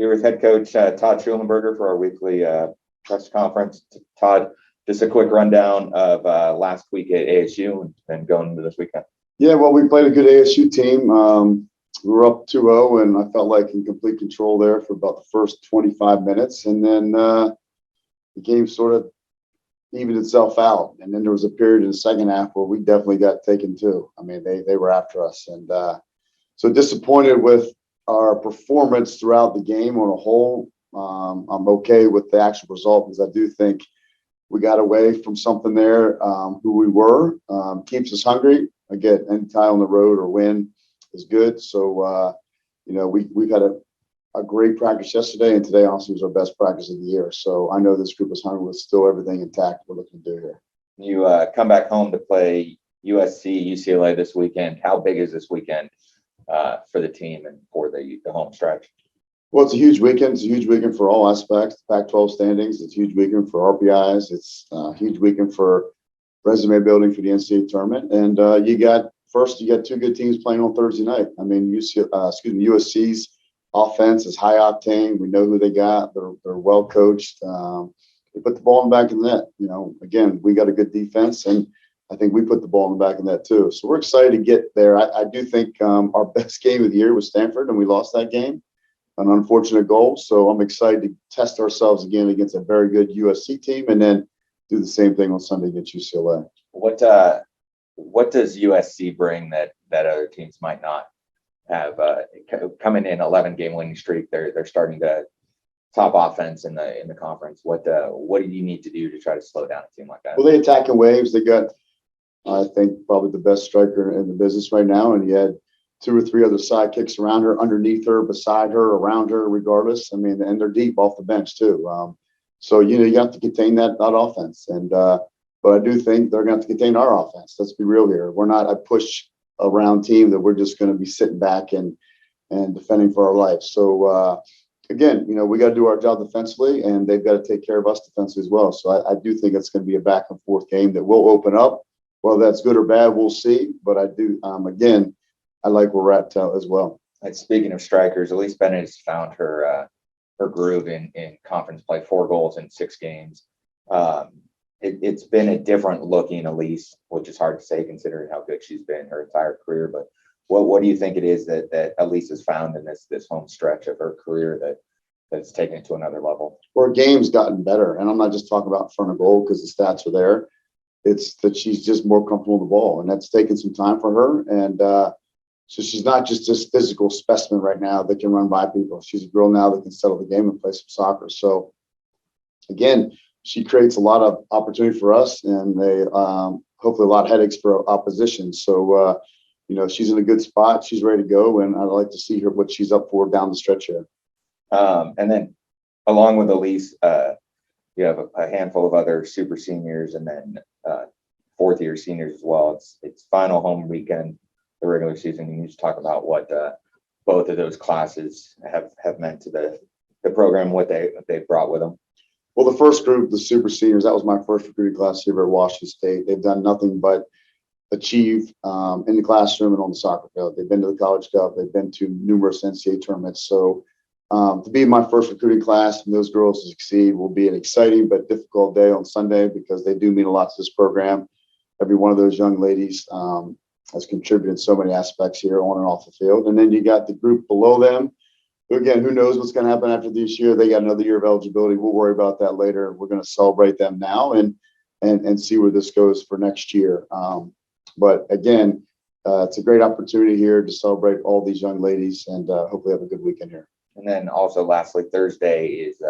Here with head coach Todd Shulenberger for our weekly press conference. Todd, just a quick rundown of last week at ASU and going into this weekend. Yeah, well, we played a good ASU team. We were up 2-0, and I felt like in complete control there for about the first 25 minutes. And then the game sort of evened itself out. And then there was a period in the second half where we definitely got taken too. I mean, they were after us. And so disappointed with our performance throughout the game on a whole. I'm okay with the actual result because I do think we got away from something there. Who we were keeps us hungry. Again, any tie on the road or win is good. So, we've had a great practice yesterday, and today also was our best practice of the year. So I know this group is hungry with still everything intact we're looking to do here. You come back home to play USC, UCLA this weekend. How big is this weekend for the team and for the home stretch? Well, it's a huge weekend. It's a huge weekend for all aspects. Pac-12 standings. It's a huge weekend for RPIs. It's a huge weekend for resume building for the NCAA tournament. And you got two good teams playing on Thursday night. I mean, USC's offense is high octane. We know who they got. They're well coached. They put the ball in the back of the net. Again, we got a good defense, and I think we put the ball in the back of the net too. So we're excited to get there. I do think our best game of the year was Stanford, and we lost that game. An unfortunate goal. So I'm excited to test ourselves again against a very good USC team, and then do the same thing on Sunday against UCLA. What does USC bring that other teams might not have? Coming in 11-game winning streak, they're starting to top offense in the conference. What do you need to do to try to slow down a team like that? Well, they attack in waves. They got, I think, probably the best striker in the business right now, and he had 2 or 3 other sidekicks around her, underneath her, beside her, around her, regardless. I mean, and they're deep off the bench too. So you have to contain that offense, and but I do think they're going to have to contain our offense. Let's be real here. We're not a push around team that we're just going to be sitting back and defending for our life. So again, we got to do our job defensively, and they've got to take care of us defensively as well. So I do think it's going to be a back and forth game that will open up. Whether that's good or bad, we'll see. But I do again, I like where we're at as well. And speaking of strikers, Elise Bennett has found her groove in conference play. 4 goals in 6 games. It's been a different looking Elise, which is hard to say considering how good she's been her entire career. But what do you think it is that Elise has found in this home stretch of her career that's taken it to another level? Her game's gotten better, and I'm not just talking about in front of goal because the stats are there. It's that she's just more comfortable with the ball, and that's taken some time for her. And so she's not just this physical specimen right now that can run by people. She's a girl now that can settle the game and play some soccer. So again, she creates a lot of opportunity for us, and they hopefully a lot of headaches for opposition. So she's in a good spot. She's ready to go, and I'd like to see her what she's up for down the stretch here. And then along with Elise, you have a handful of other super seniors, and then 4th-year seniors as well. It's final home weekend, the regular season. Can you just talk about what both of those classes have meant to the program, what they brought with them? Well, the first group, the super seniors, that was my first recruiting class here at Washington State. They've done nothing but achieve in the classroom and on the soccer field. They've been to the College Cup. They've been to numerous NCAA tournaments. So to be my first recruiting class and those girls to succeed will be an exciting but difficult day on Sunday because they do mean a lot to this program. Every one of those young ladies has contributed in so many aspects here on and off the field. And then you got the group below them. Again, who knows what's going to happen after this year? They got another year of eligibility. We'll worry about that later. We're going to celebrate them now and see where this goes for next year. But again, it's a great opportunity here to celebrate all these young ladies and hopefully have a good weekend here. And then also lastly, Thursday is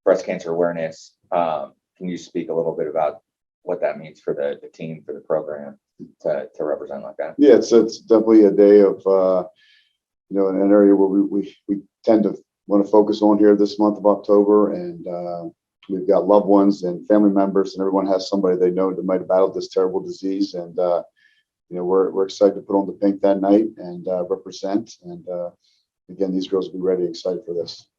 breast cancer awareness. Can you speak a little bit about what that means for the team, for the program to represent like that? Yeah, it's definitely a day of, in an area where we tend to want to focus on here this month of October. And we've got loved ones and family members, and everyone has somebody they know that might have battled this terrible disease. And, we're excited to put on the pink that night and represent. And again, these girls will be ready, excited for this.